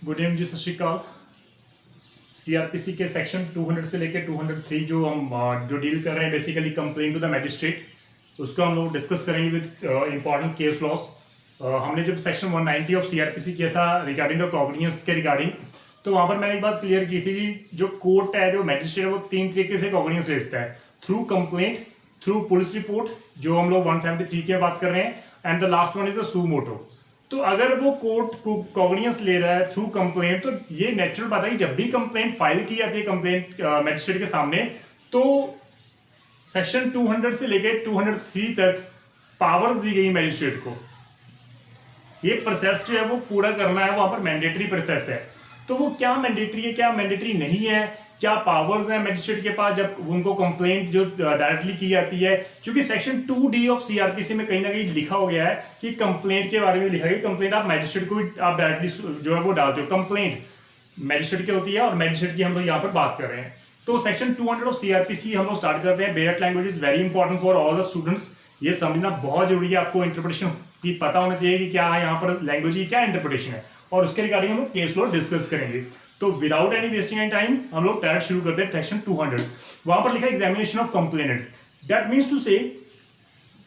Good evening जी, सत श्रीकाल। CrPC के section 200 से लेकर 203 जो हम जो डील कर रहे हैं basically complaint to the magistrate, उसको हम लोग डिस्कस करेंगे विद इंपॉर्टेंट केस लॉस। हमने जब सेक्शन 190 ऑफ सीआरपीसी किया था रिगार्डिंग द कॉग्नियंस के रिगार्डिंग, तो वहां पर मैंने एक बात क्लियर की थी कि जो कोर्ट है, जो मैजिस्ट्रेट है, वो तीन तरीके से कॉग्नियंस भेजता है, through complaint, through police report, जो हम लोग 173 की बात कर रहे हैं, and the last one is the suo motu. तो अगर वो कोर्ट को कॉग्नियंस ले रहा है थ्रू कंप्लेंट, तो ये नेचुरल बात है कि जब भी कंप्लेंट फाइल की जाती है कंप्लेंट मैजिस्ट्रेट के सामने, तो सेक्शन 200 से लेकर 203 तक पावर्स दी गई मैजिस्ट्रेट को। ये प्रोसेस जो है वो पूरा करना है, वहां पर मैंडेटरी प्रोसेस है। तो वो क्या मैंडेटरी है, क्या मैंडेटरी नहीं है, क्या पावर्स हैं मैजिस्ट्रेट के पास जब उनको कंप्लेंट जो डायरेक्टली की जाती है, क्योंकि सेक्शन 2D ऑफ सीआरपीसी में कहीं ना कहीं लिखा हो गया है कि कंप्लेंट के बारे में लिखा है। कंप्लेंट आप मैजिस्ट्रेट को भी आप डायरेक्टली जो है वो डालते हो। कंप्लेंट मैजिस्ट्रेट की होती है और मैजिस्ट्रेट की हम लोग यहाँ पर बात कर रहे हैं। तो सेक्शन 200 ऑफ सीआरपीसी हम लोग स्टार्ट करते हैं। बेयरट language is very important for all the students. ये समझना बहुत जरूरी है, आपको इंटरप्रिटेशन की पता होना चाहिए कि क्या यहाँ पर लैंग्वेज की क्या इंटरप्रिटेशन है, और उसके रिगार्डिंग हम लोग केस लॉ डिस्कस करेंगे। तो without any wasting any time हम लोग डायरेक्ट शुरू करते हैं सेक्शन 200। वहां पर लिखा है examination of complainant. That means to say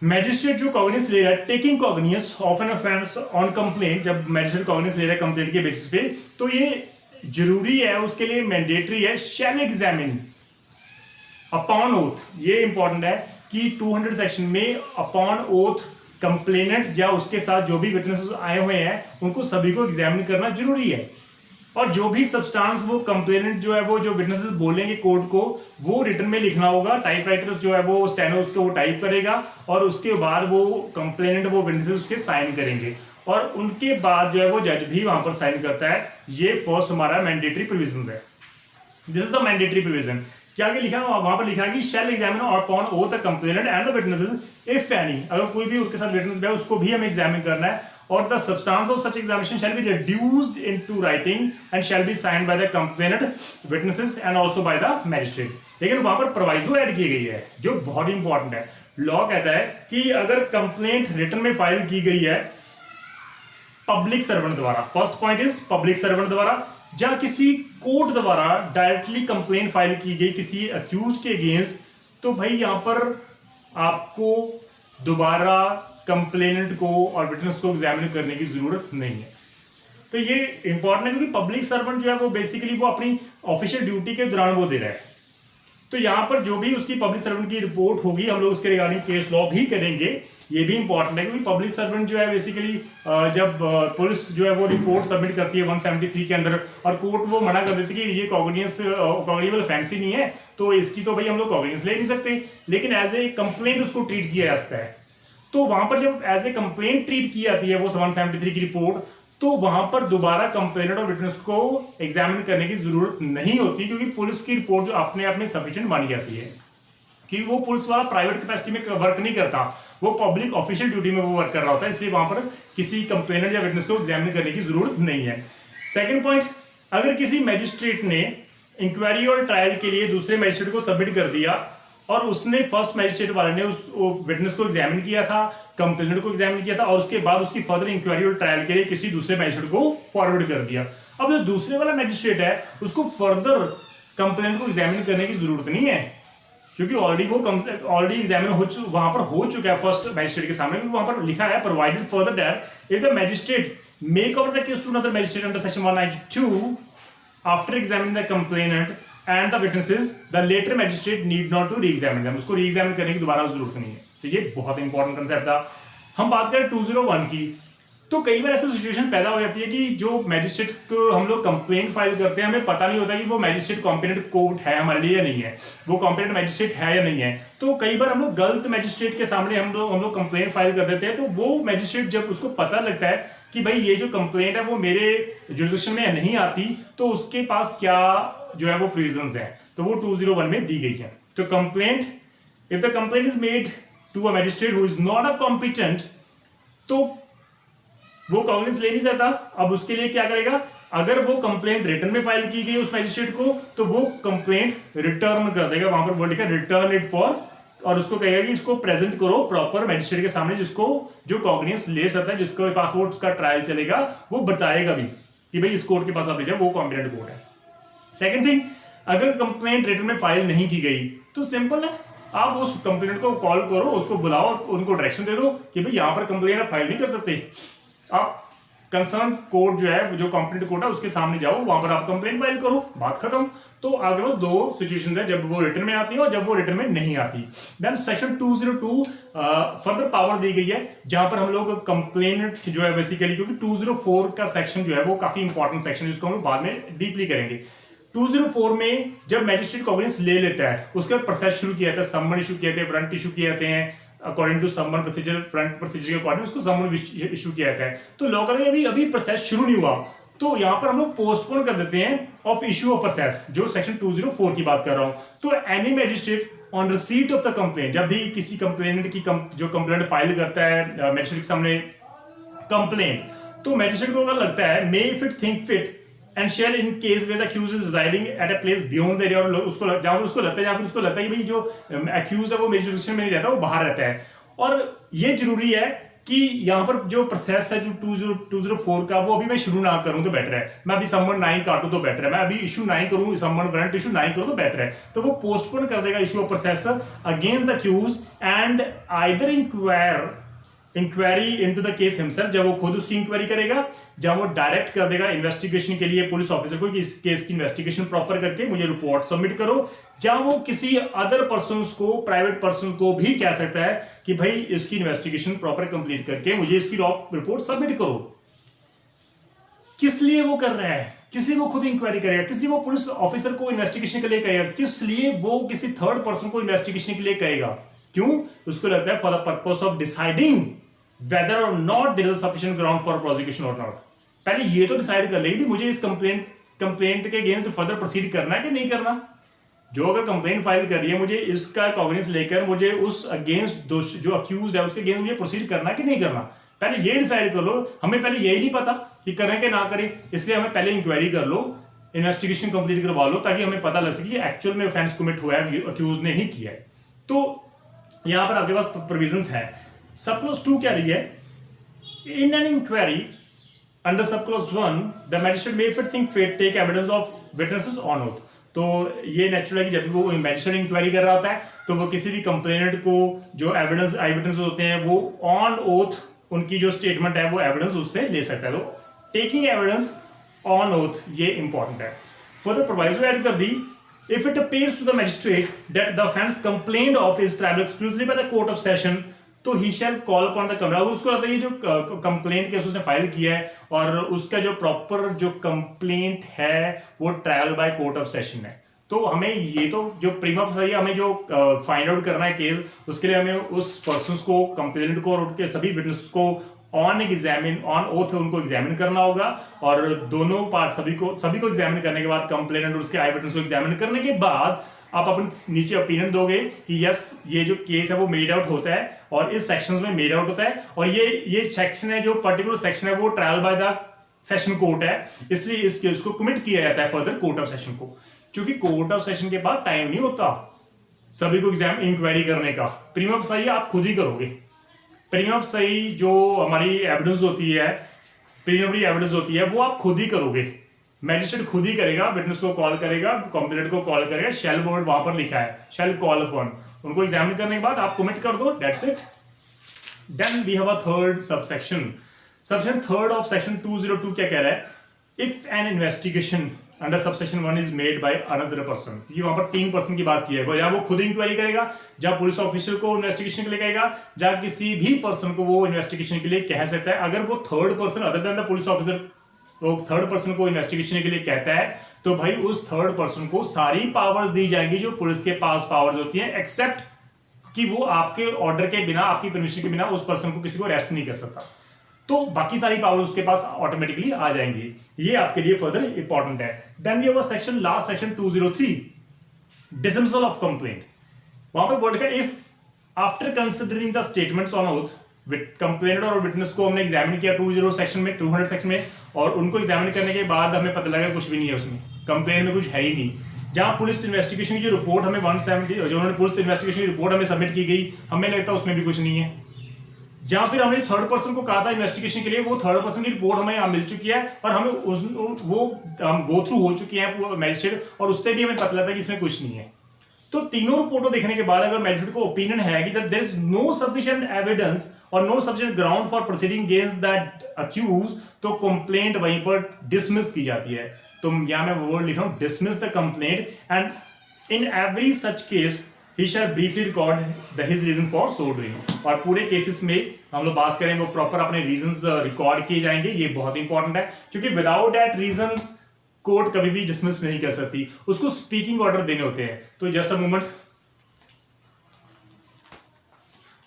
magistrate जो कॉग्नियंस ले रहा है, taking cognizance of an offence on complaint, जब मैजिस्ट्रेट कॉग्नियंस ले रहा है कंप्लेंट के बेसिस पे, तो ये जरूरी है, उसके लिए मैंडेटरी है, शैल एग्जामिन अपॉन ओथ। ये इंपॉर्टेंट है कि 200 सेक्शन में अपॉन ओथ कंप्लेनेंट या उसके साथ जो भी विटनेसेस आए हुए हैं उनको सभी को एग्जामिन करना जरूरी है। और जो भी सब्सटेंस वो कंप्लेनेंट जो है वो जो विटनेसेस बोलेंगे कोर्ट को, वो रिटन में लिखना होगा। टाइपराइटर्स जो है वो स्टेनो उसको वो टाइप करेगा, और उसके बाद वो कंप्लेनेंट वो विटनेसेस उसके साइन करेंगे, और उनके बाद जो है वो जज भी वहां पर साइन करता है। ये फर्स्ट हमारा मैंडेटरी प्रोविजन है। This is the mandatory provision. क्या आगे लिखा है वहां पर लिखा है कि shall examine upon oath the complainant and the witnesses if any. अगर कोई भी उनके साथ विटनेस है उसको भी हमें एग्जामिन करना है, और the substance of such examination shall be reduced into writing and shall be signed by the complainant, witnesses and also by the magistrate। लेकिन वहां पर प्रोवाइजो ऐड की गई है जो बहुत इंपॉर्टेंट है। लॉ कहता है कि अगर कंप्लेंट रिटन में फाइल की गई है पब्लिक सर्वेंट द्वारा, first point is public servant द्वारा, या किसी कोर्ट द्वारा डायरेक्टली कंप्लेंट फाइल की गई किसी अक्यूज के अगेंस्ट, तो भाई यहां पर आपको दोबारा कंप्लेनेंट को और विटनेस को एग्जामिन करने की जरूरत नहीं है। तो ये इंपॉर्टेंट है, क्योंकि पब्लिक सर्वेंट जो है वो बेसिकली वो अपनी ऑफिशियल ड्यूटी के दौरान वो दे रहा है। तो यहां पर जो भी उसकी पब्लिक सर्वेंट की रिपोर्ट होगी, हम लोग उसके रिगार्डिंग केस लॉ भी करेंगे। ये भी इंपॉर्टेंट है, क्योंकि पब्लिक सर्वेंट जो है बेसिकली जब पुलिस जो है वो रिपोर्ट सबमिट करती है 173 के अंदर, और कोर्ट वो मना कर देती है कि ये कॉग्निबल ऑफेंस ही नहीं है, तो इसकी तो भाई हम लोग कॉग्नियंस ले नहीं सकते, लेकिन एज ए कंप्लेंट उसको ट्रीट किया जाता है। तो वहां पर जब एज ए कंप्लेंट ट्रीट की जाती है वो 173 की रिपोर्ट, तो वहां पर दोबारा कंप्लेनेंट और विटनेस को एग्जामिन करने की जरूरत नहीं होती, क्योंकि पुलिस की रिपोर्ट जो अपने आप में सफिशिएंट मानी जाती है। कि वो पुलिस वाला प्राइवेट कैपेसिटी में वर्क नहीं करता, वो पब्लिक ऑफिशियल ड्यूटी में वो वर्क कर रहा होता है, इसलिए वहां पर किसी कंप्लेनेंट या विटनेस को एग्जामिन करने की जरूरत नहीं है। सेकेंड पॉइंट, अगर किसी मैजिस्ट्रेट ने इंक्वायरी और ट्रायल के लिए दूसरे मैजिस्ट्रेट को सबमिट कर दिया, और उसने फर्स्ट मैजिस्ट्रेट वाले ने उस विटनेस को एग्जामिन किया था, कंप्लेनेंट को एग्जामिन किया था, और उसके बाद उसकी फर्दर इंक्वायरी और ट्रायल के लिए किसी दूसरे मैजिस्ट्रेट को फॉरवर्ड कर दिया। अब जो दूसरे वाला मैजिस्ट्रेट है उसको फर्दर कंप्लेनेंट को एग्जामिन करने की जरूरत नहीं है, क्योंकि ऑलरेडी एग्जामिन वहां पर हो चुका है फर्स्ट मैजिस्ट्रेट के सामने। वहां पर लिखा है provided further that if the magistrate make over the case to another magistrate under section 192 after examining the complainant and the witnesses, the later magistrate need not to re-examine them। उसको re-examine करने की दोबारा जरूरत नहीं है। तो ये बहुत इंपॉर्टेंट कंसेप्ट था। हम बात करें 201 की, तो कई बार ऐसा सिचुएशन पैदा हो जाती है कि जो मैजिस्ट्रेट को हम लोग कंप्लेंट फाइल करते हैं, हमें पता नहीं होता कि वो मैजिस्ट्रेट कॉम्पिटेंट कोर्ट है हमारे लिए या नहीं है, वो कॉम्पिटेंट मैजिस्ट्रेट है या नहीं है। तो कई बार हम लोग गलत मैजिस्ट्रेट के सामने हम लोग कंप्लेंट फाइल कर देते हैं। तो वो मैजिस्ट्रेट जब उसको पता लगता है कि भाई ये जो कंप्लेंट है वो मेरे जुरिडिक्शन में नहीं आती, तो उसके पास क्या जो है वो प्रोविजंस है, तो वो 201 में दी गई है। तो complaint, if the complaint is made to a magistrate who is not a competent, तो वो कॉग्नियंस ले नहीं सकता। अब उसके लिए क्या करेगा, अगर वो कंप्लेंट रिटर्न में फाइल की गई उस मैजिस्ट्रेट को, तो वो कंप्लेंट रिटर्न कर देगा। वहां पर वर्ड लिखा रिटर्न इट फॉर, और उसको कहेगा कि इसको प्रेजेंट करो प्रॉपर मैजिस्ट्रेट के सामने, जिसको जो कॉग्नियंस ले सकता है, जिसको पासपोर्ट का ट्रायल चलेगा, वो बताएगा भी कि भाई इस कोर्ट के पास आप ले जाओ, वो कॉम्पिटेंट कोर्ट है। सेकंड थिंग, अगर कंप्लेंट रिटन में फाइल नहीं की गई तो सिंपल है, आप उस कंप्लेंट को कॉल करो, उसको बुलाओ, उनको डायरेक्शन दे दो कि भाई यहां पर कंप्लेंट आप फाइल नहीं कर सकते, आप कंसर्न कोर्ट जो है, जो कॉम्पिटेंट कोर्ट है उसके सामने जाओ, वहां पर आप कंप्लेंट फाइल करो, बात खत्म। तो आपके पास दो सिचुएशंस है, जब वो रिटर्न में आती है और जब वो रिटर्न में नहीं आती। देन सेक्शन 202 फर्दर पावर दी गई है, जहां पर हम लोग कंप्लेनेंट जो है बेसिकली, क्योंकि 204 का सेक्शन जो है वो काफी इंपॉर्टेंट सेक्शन है, जिसको हम बाद में डीपली करेंगे। 204 में जब मैजिस्ट्रेट कॉग्निजेंस ले लेता है, उसके बाद प्रोसेस शुरू किया जाता है, समन इशू किए जाते हैं, वारंट इशू किए जाते हैं, according to summon procedure, front procedure के अकॉर्डिंग उसको समन इशू किया जाता है। तो लॉ कहते हैं अभी प्रोसेस शुरू नहीं हुआ, तो यहां पर हम लोग पोस्टपोन कर देते हैं ऑफ इशू ऑफ प्रोसेस, जो सेक्शन 204 की बात कर रहा हूं। तो any magistrate on receipt of the complaint, जब भी किसी कंप्लेनेंट की जो कंप्लेंट फाइल करता है मैजिस्ट्रेट के सामने कंप्लेंट, तो मैजिस्ट्रेट को अगर लगता है, may if it think fit and shall in case where the accused is residing at a place beyond the area, और उसको जहां उसको लगता है, या फिर उसको लगता है कि भाई जो अक्यूज है वो मेरी जुरिस्डिक्शन में नहीं रहता, वो बाहर रहता है। और ये जरूरी है कि यहां पर जो प्रोसेस है जो 204 का, वो अभी मैं शुरू ना करूं तो बेटर है, मैं अभी समन ना ही काटूं तो बेटर है, मैं अभी इशू ना ही करूं, समन वारंट इशू ना ही करूं तो बेटर है। तो वो पोस्टपोन कर देगा issue of process against the accused and either inquiry into the case himself, जब वो खुद उसकी इंक्वायरी करेगा, जब वो डायरेक्ट कर देगा इन्वेस्टिगेशन के लिए पुलिस ऑफिसर को कि इस केस की इन्वेस्टिगेशन प्रॉपर करके मुझे रिपोर्ट सबमिट करो, जहां वो किसी अदर पर्सन को, प्राइवेट पर्सन को भी कह सकता है कि भाई इसकी इन्वेस्टिगेशन प्रॉपर कंप्लीट करके मुझे इसकी रिपोर्ट सबमिट करो। किस लिए वो कर रहा है, किस लिए वो खुद इंक्वायरी करेगा, किस लिए वो पुलिस ऑफिसर को इन्वेस्टिगेशन के लिए कहेगा, किस लिए वो किसी थर्ड पर्सन को इन्वेस्टिगेशन के लिए कहेगा? क्यों? उसको लगता है for the purpose of deciding whether or not there is sufficient ground for prosecution or not। पहले ये तो डिसाइड कर लेगी कि मुझे इस कंप्लेंट के अगेंस्ट फर्दर प्रोसीड करना है कि नहीं करना। जो अगर कंप्लेंट फाइल कर रही है, मुझे इसका कॉग्निजेंस लेकर मुझे उस अगेंस्ट जो अक्यूज्ड है उसके अगेंस्ट मुझे प्रोसीड करना है कि नहीं करना, पहले ये डिसाइड कर लो। हमें पहले यही नहीं पता कि करें कि ना करें, इसलिए हमें पहले इंक्वायरी कर लो, इन्वेस्टिगेशन कंप्लीट करवा लो, ताकि हमें पता लग सके एक्चुअल में ऑफेंस कमिट हुआ है, अक्यूज ने ही किया है। तो यहां पर आपके पास प्रोविजंस है। सब क्लॉज 2 क्या रही है? In an inquiry under sub clause 1 the magistrate may if it think fit take evidence of witnesses on oath. तो ये नेचुरल है कि जब वो मैजिस्ट्रेट इंक्वायरी कर रहा होता है, तो वो किसी भी कंप्लेनेंट को जो एविडेंस आई विटनेस होते हैं, वो ऑन ओथ उनकी जो स्टेटमेंट है वो एविडेंस उससे ले सकता है। तो टेकिंग एविडेंस ऑन ओथ ये इंपॉर्टेंट है। फर्दर प्रोवाइजो ऐड कर दी, if it appears to the magistrate that the offense complained of is triable exclusively by the court of session, तो he shall call upon the complainant। उसको लगता है ये जो complaint case उसने file किया है और उसका जो प्रॉपर जो कंप्लेंट है वो trial by court of session है, तो हमें ये तो जो प्रीमा फेसी हमें जो फाइंड आउट करना है केस, उसके लिए हमें उस पर्सन को, कंप्लेनेंट को और उनके सभी विटनेस को ऑन ओथ उनको एग्जामिन करना होगा। और दोनों पार्ट सभी को एग्जामिन करने के बाद, कंप्लेनेंट और उसके आई विटनेस को एग्जामिन करने के बाद आप अपने नीचे ओपिनियन दोगे कि यस ये जो केस है वो मेड आउट होता है और इस सेक्शंस में मेड आउट होता है, और ये सेक्शन है, जो पर्टिकुलर सेक्शन है वो trial by the session court है, इसलिए इस केस को कमिट किया जाता है फर्दर कोर्ट ऑफ सेशन को। क्योंकि कोर्ट ऑफ सेशन के बाद टाइम नहीं होता सभी को इंक्वायरी करने का, प्रीमा फेसी आप खुद ही करोगे। प्रीमा फेसी जो हमारी एविडेंस होती है, प्रीलिमिनरी एविडेंस होती है, वो आप खुद ही करोगे, मैजिस्ट्रेट खुद ही करेगा, विटनेस को कॉल करेगा, कंप्लेनेंट को कॉल करेगा, शैल वर्ड वहां पर लिखा है, शैल कॉल अपॉन, उनको एग्जामिन करने के बाद आप कमिट कर दो, that's it. Then we have a third subsection third of section 202 क्या कह रहा है? If an investigation under subsection 1 is made by another person, ये वहां पर 3 पर्सन की बात की है, या वो खुद इंक्वायरी करेगा, जब पुलिस ऑफिसर को इन्वेस्टिगेशन के लिए कहेगा, जब किसी भी पर्सन को वो इन्वेस्टिगेशन के लिए कह सकता है। अगर वो third person other than the police officer वो थर्ड पर्सन को इन्वेस्टिगेशन के लिए कहता है, तो भाई उस थर्ड पर्सन को सारी पावर्स दी जाएंगी जो पुलिस के पास पावर्स होती हैं, एक्सेप्ट कि वो आपके ऑर्डर के बिना, आपकी परमिशन के बिना उस पर्सन को किसी को अरेस्ट नहीं कर सकता। तो बाकी सारी पावर्स उसके पास ऑटोमेटिकली आ जाएंगी। ये आपके लिए फर्दर इंपॉर्टेंट है। Then we have a section, last section 203 dismissal of complaint. वहां पर बोर्ड का if after considering the statements on oath, complainant और विटनेस को हमने एग्जामिन किया 200 सेक्शन में, 200 सेक्शन में, और उनको एग्जामिन करने के बाद हमें पता लगा कुछ भी नहीं है उसमें, कंप्लेंट में कुछ है ही नहीं। जहां पुलिस इन्वेस्टिगेशन की जो रिपोर्ट हमें 170 जो उन्होंने पुलिस इन्वेस्टिगेशन की रिपोर्ट हमें सबमिट की गई, हमें लगता है उसमें भी कुछ नहीं है। जहां फिर हमने थर्ड पर्सन को कहा था इन्वेस्टिगेशन के लिए, वो थर्ड पर्सन की रिपोर्ट हमें मिल चुकी है और हमें वो हम गो थ्रू हो चुकी है मैजिस्ट्रेट, और उससे भी हमें पता लगता है कि इसमें कुछ नहीं है। तो तीनों रिपोर्टों देखने के बाद अगर मैजिस्ट्रेट को ओपिनियन है कि there is no sufficient evidence और no sufficient ground for proceeding against that accused, तो कंप्लेंट वहीं पर डिसमिस की जाती है। तो यहां मैं वर्ड लिख रहा हूं, dismiss the complaint, and in every such case he shall briefly record his reason for so doing। और पूरे केसेस में हम लोग बात करेंगे, वो प्रॉपर अपने रीजंस रिकॉर्ड किए जाएंगे। ये बहुत इंपॉर्टेंट है क्योंकि विदाउट दैट रीजंस कोर्ट कभी भी डिसमिस नहीं कर सकती, उसको स्पीकिंग ऑर्डर देने होते हैं। तो जस्ट अ मोमेंट,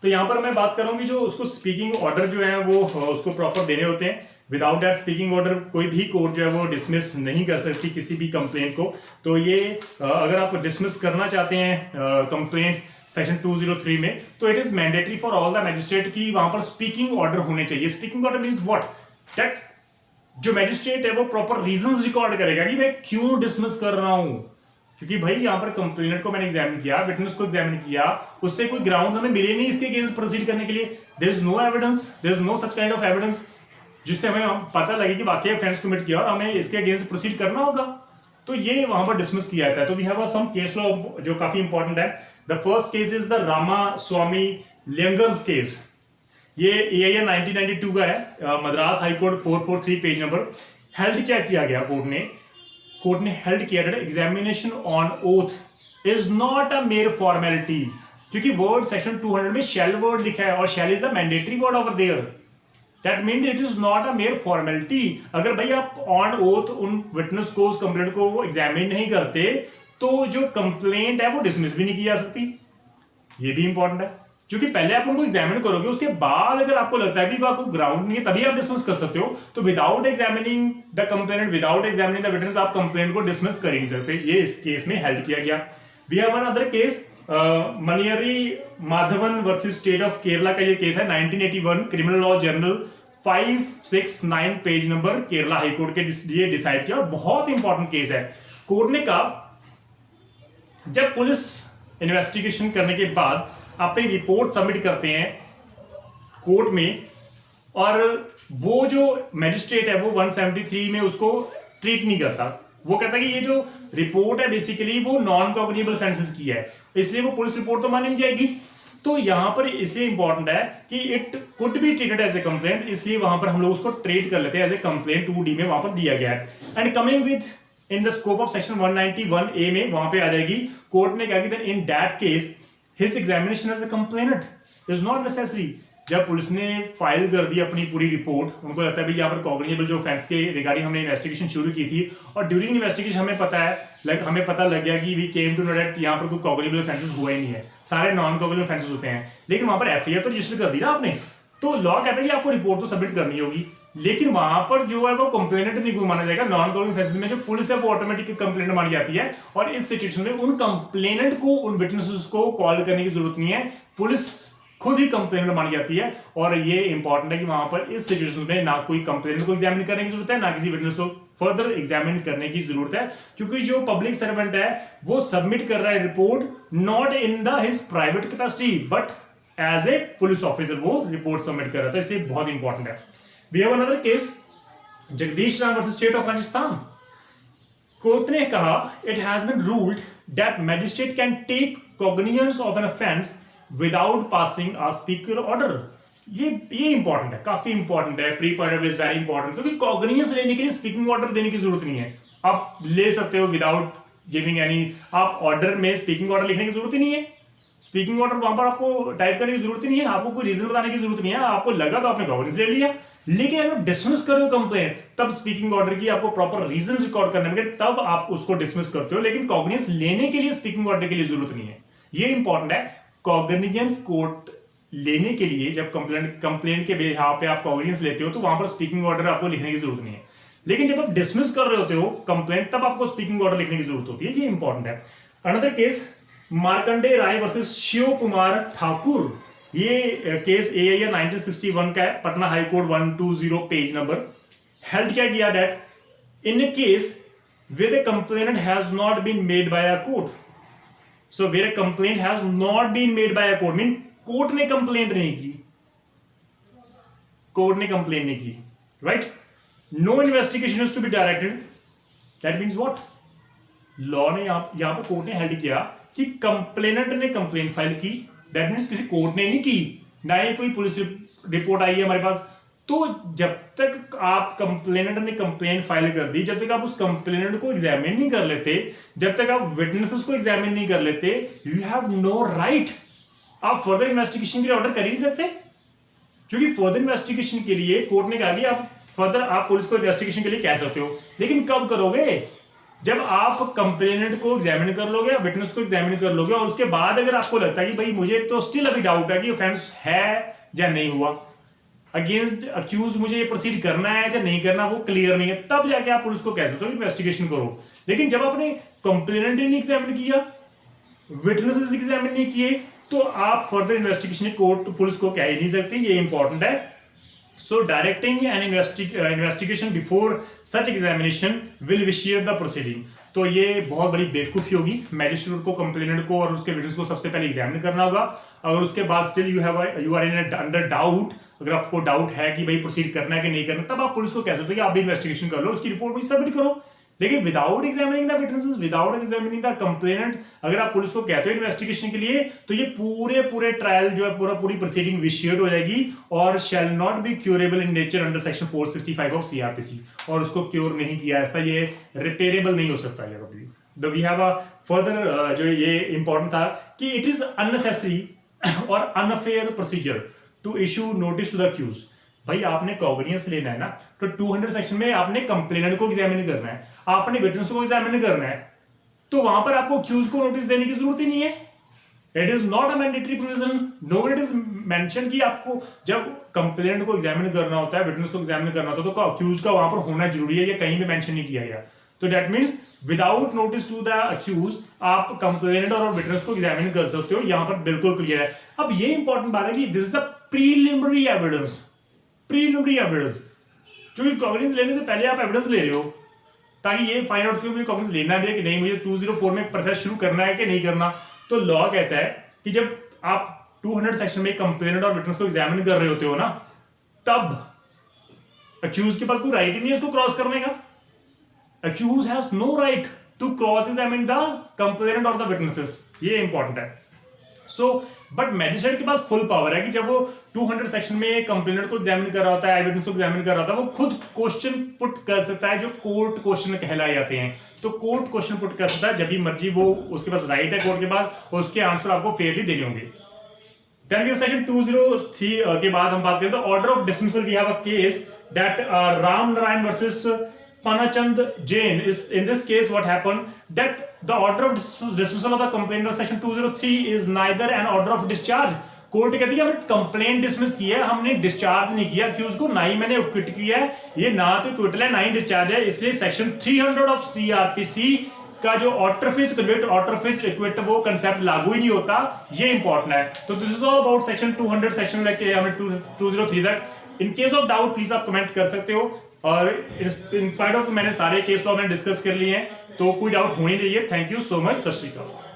तो यहां पर मैं बात करूंगी जो उसको स्पीकिंग ऑर्डर जो है वो उसको प्रॉपर देने होते हैं। विदाउट दैट स्पीकिंग ऑर्डर कोई भी कोर्ट जो है वो डिसमिस नहीं कर सकती किसी भी कंप्लेंट को। तो ये अगर आप डिसमिस करना चाहते हैं कंप्लेंट सेक्शन 203 में, तो it is mandatory for all the magistrate की वहां पर स्पीकिंग ऑर्डर होने चाहिए। Speaking order means what, that जो मैजिस्ट्रेट है वो प्रॉपर रीजंस रिकॉर्ड करेगा कि मैं क्यों डिसमिस कर रहा हूं, क्योंकि भाई यहां पर कंप्लेनेंट को मैंने एग्जामिन किया, विटनेस को एग्जामिन किया, उससे कोई ग्राउंड्स हमें मिले नहीं इसके अगेंस्ट प्रोसीड करने के लिए। There is no evidence, there is no such kind of evidence जिससे हमें पता लगे कि वाकई ऑफेंस कमिट किया और हमें इसके अगेंस्ट प्रोसीड करना होगा, तो ये वहां पर डिसमिस किया जाता है। तो we have some case law जो काफी इंपॉर्टेंट है। The first case is the Ramaswamy Iyengar's case. ये AIR 1992 का है, Madras high court 443 page number. Held क्या किया गया कोर्ट ने हेल्ड किया that examination on oath is not a mere formality, क्योंकि वर्ड सेक्शन 200 में शैल वर्ड लिखा है और shall is the mandatory word over there. That mean it is not a mere formality. अगर भाई आप ऑन ओथ उन विटनेस को, उस कंप्लेंट को एग्जामिन नहीं करते, तो जो कंप्लेंट है वो डिसमिस भी नहीं की जा सकती। ये भी इंपॉर्टेंट है, क्योंकि पहले आप उनको एग्जामिन करोगे, उसके बाद अगर आपको लगता है कि आपको ग्राउंड नहीं है, तभी आप डिसमिस कर सकते हो। तो without examining the complaint, without examining the witness, आप कंप्लेंट को डिसमिस कर ही नहीं सकते। ये इस केस में हेल्ड किया गया। We have one other case, Maniyari Madhavan versus state of Kerala का ये केस है 1981, criminal law journal 569 page number, Kerala high court के लिए डिसाइड किया। और बहुत इंपॉर्टेंट केस है। कोर्ट ने कहा जब पुलिस इन्वेस्टिगेशन करने के बाद अपनी रिपोर्ट सबमिट करते हैं कोर्ट में, और वो जो मैजिस्ट्रेट है वो 173 में उसको ट्रीट नहीं करता, वो कहता है कि ये जो रिपोर्ट है बेसिकली वो नॉन कॉग्निजेबल ऑफेंसेस की है, इसलिए वो पुलिस रिपोर्ट तो मानी नहीं जाएगी। तो यहां पर इसलिए इंपॉर्टेंट है कि it could be treated as a complaint, इसलिए वहां पर हम लोग उसको ट्रीट कर लेते हैं एज ए कंप्लेंट। 2D में वहां पर दिया गया है। And coming with in the scope of section 191A में वहां पे आ जाएगी। कोर्ट ने कहा कि in that case his examination as a complainant is not necessary. जब पुलिस ने फाइल कर दी अपनी पूरी रिपोर्ट, उनको लगता है भाई यहाँ पर कॉग्निजेबल जो ऑफेंस के रिगार्डिंग हमने इन्वेस्टिगेशन शुरू की थी, और ड्यूरिंग इन्वेस्टिगेशन हमें पता है, हमें पता लग गया कि we came to know that यहाँ पर कोई कॉग्निजेबल ऑफेंसेस हुआ ही नहीं है, सारे नॉन कॉग्निजेबल ऑफेंसेस होते हैं। लेकिन वहां पर FIR तो रजिस्टर कर दी ना आपने, तो लॉ कहता है कि आपको रिपोर्ट तो सबमिट करनी होगी, लेकिन वहां पर जो है वो कंप्लेनेंट नहीं माना जाएगा। नॉन कॉग्निजेबल ऑफेंसेस में जो पुलिस है वो ऑटोमेटिक कंप्लेनेंट मानी जाती है, और इस सिचुएशन में उन कंप्लेनेंट को, उन विटनेसेस को कॉल करने की जरूरत नहीं है, पुलिस खुद ही कंप्लेनेंट मानी जाती है। और ये इंपॉर्टेंट है कि वहां पर इस सिचुएशन में ना कोई कंप्लेनेंट को एग्जामिन करने की जरूरत है, ना किसी विटनेस को फर्दर एग्जामिन करने की जरूरत है, क्योंकि जो पब्लिक सर्वेंट है वो सबमिट कर रहा है report not in the his private capacity but as a police officer, वो रिपोर्ट सबमिट कर रहा था, इसलिए बहुत इंपॉर्टेंट है। We have another case, Jagdish Ram versus state of Rajasthan. Court ने कहा it has been ruled that magistrate can take cognizance of an offence without passing a speaker order. ये इंपॉर्टेंट है, काफी इंपॉर्टेंट है। Pre point is very important, क्योंकि cognizance लेने के लिए स्पीकिंग ऑर्डर देने की जरूरत नहीं है, आप ले सकते हो विदाउट गिविंग एनी। आप ऑर्डर में स्पीकिंग ऑर्डर लिखने की जरूरत ही नहीं है, स्पीकिंग ऑर्डर वहां पर आपको टाइप करने की जरूरत नहीं है, आपको कोई रीजन बताने की जरूरत नहीं है, आपको लगा तो आपने कॉग्निजेंस ले लिया। लेकिन अगर डिसमिस कर रहे हो कंप्लेंट, तब स्पीकिंग ऑर्डर की आपको प्रॉपर रीजन रिकॉर्ड करने में, तब आप उसको डिसमिस करते हो। लेकिन कॉग्निजेंस लेने के लिए स्पीकिंग ऑर्डर के लिए जरूरत नहीं है, ये इंपॉर्टेंट है। कॉग्निजेंस कोर्ट लेने के लिए जब कंप्लेंट के बिहाफ पे आप कॉग्निजेंस लेते हो, तो वहां पर स्पीकिंग ऑर्डर आपको लिखने की जरूरत नहीं है। लेकिन जब आप डिसमिस कर रहे होते हो कंप्लेंट, तब आपको स्पीकिंग ऑर्डर लिखने की जरूरत होती है, ये इंपॉर्टेंट है। Another case, Markandey Rai versus Shiv Kumar Thakur. ये केस AIR 1961 का है, Patna high court 120 page number. Held क्या किया that in a case where the complainant has not been made by a court, so where a complaint has not been made by a court mean court ने complaint नहीं की, court ने complain नहीं की, right? No investigation is to be directed, that means what? Law ने यहां पर court ने हेल्ड किया कि कंप्लेनेंट ने कंप्लेन फाइल की, दैट मीन्स किसी कोर्ट ने नहीं की, ना ही कोई पुलिस रिपोर्ट आई है हमारे पास। तो जब तक आप कंप्लेनेंट ने कंप्लेन फाइल कर दी, जब तक आप उस कंप्लेनेंट को एग्जामिन नहीं कर लेते, जब तक आप विटनेसेस को एग्जामिन नहीं कर लेते, यू हैव नो राइट, आप फर्दर इन्वेस्टिगेशन के लिए ऑर्डर कर ही नहीं सकते। क्योंकि फर्दर इन्वेस्टिगेशन के लिए कोर्ट ने कहा कि आप फर्दर आप पुलिस को इन्वेस्टिगेशन के लिए कह सकते हो, लेकिन कब करोगे? जब आप कंप्लेनेंट को एग्जामिन कर लोगे, विटनेस को एग्जामिन कर लोगे, और उसके बाद अगर आपको लगता है कि भाई मुझे तो स्टिल अभी डाउट है कि ऑफेंस है या नहीं हुआ, अगेंस्ट अक्यूज मुझे ये प्रोसीड करना है या नहीं करना, वो क्लियर नहीं है, तब जाके आप पुलिस को कह सकते हो इन्वेस्टिगेशन करो। लेकिन जब आपने कंप्लेनेंट ही नहीं एग्जामिन किया, विटनेसेस एग्जामिन नहीं किए, तो आप फर्दर इन्वेस्टिगेशन कोर्ट पुलिस को कह ही नहीं सकते। ये इंपॉर्टेंट है। So directing an investigation before such examination will vitiate the proceeding। तो ये बहुत बड़ी बेवकूफी होगी। मैजिस्ट्रेट को कंप्लेनेंट को और उसके विटनेस को सबसे पहले एग्जामिन करना होगा। अगर उसके बाद still you are in under doubt, अगर आपको डाउट है कि भाई प्रोसीड करना है कि नहीं करना, तब आप पुलिस को कह सकते हो कि आप भी इन्वेस्टिगेशन कर लो, उसकी रिपोर्ट मुझे सबमिट करो। लेकिन without examining the witnesses, without examining the complainant, अगर आप पुलिस को कहते हो इन्वेस्टिगेशन के लिए, तो ये पूरे ट्रायल जो है पूरी प्रोसीडिंग विशिएट हो जाएगी और shall not be curable in nature under section 465 of CrPC. और उसको क्योर नहीं किया ऐसा, ये रिपेयरेबल नहीं हो सकता है कभी। वी हैव अ फर्दर जो ये इंपॉर्टेंट था कि इट इज अननेसेसरी और unfair procedure to issue notice to the accused. भाई आपने कॉग्नियंस लेना है ना, तो 200 सेक्शन में आपने कंप्लेनेंट को एग्जामिन करना है, आपने विटनेस को एग्जामिन करना है, तो वहां पर आपको अक्यूज को नोटिस देने की जरूरत ही नहीं है। It is not a mandatory provision, no it is mention कि आपको जब कंप्लेनेंट को एग्जामिन करना होता है, विटनेस को एग्जामिन करना होता है, तो अक्यूज का वहां पर होना जरूरी है, ये कहीं भी मेंशन नहीं किया गया। तो that means without notice to the accused आप कंप्लेनेंट और विटनेस को एग्जामिन कर सकते हो, यहां पर बिल्कुल क्लियर है। अब ये इंपॉर्टेंट बात है कि this is the preliminary evidence, preliminary evidence, क्योंकि कॉग्निजेंस लेने से पहले आप एविडेंस ले रहे हो ताकि ये फाइंड आउट मुझे कॉग्निजेंस लेना भी है कि नहीं, मुझे 204 में प्रोसेस शुरू करना है कि नहीं करना। तो लॉ कहता है कि जब आप 200 सेक्शन में कंप्लेनेंट और विटनेस को एग्जामिन कर रहे होते हो ना, तब अक्यूज के पास कोई राइट ही नहीं है इसको क्रॉस करने का। Accused has no right to cross examine the complainant और द विटनेसेस, ये इंपॉर्टेंट है। सो बट मैजिस्ट्रेट के पास फुल पावर है कि जब वो 200 सेक्शन में कंप्लेनेंट को एग्जामिन कर रहा होता है, आई विटनेस को एग्जामिन कर रहा होता है, वो खुद क्वेश्चन पुट कर सकता है जो कोर्ट क्वेश्चन कहलाए जाते हैं। तो कोर्ट क्वेश्चन पुट कर सकता है जब भी मर्जी, वो उसके पास राइट है कोर्ट के पास, और उसके आंसर आपको फेयरली देने होंगे। देन सेक्शन 203 के बाद हम बात करें तो order of dismissal. We have a case that Ram Narayan versus Panachand Jain is in this case what happened that the order of dismissal of the complaint under section 203 is neither an order of discharge। Court कहती है हमने complaint dismiss किया है, हमने discharge नहीं किया accused को, ना ही मैंने क्विट किया है, ये ना तो क्विटल है ना ही डिस्चार्ज है, इसलिए सेक्शन 300 ऑफ सीआरपीसी का जो ऑटरफिज कन्विक्ट ऑटरफिज इक्विट वो कंसेप्ट लागू ही नहीं होता। ये इंपॉर्टेंट है। तो this is all about section 200 section लेके हमें 203 तक। In case of doubt please आप कमेंट कर सकते हो, और इन स्पाइट ऑफ मैंने सारे केस मैंने डिस्कस कर लिए हैं, तो कोई डाउट होनी चाहिए। थैंक यू सो मच, सत श्री अकाल।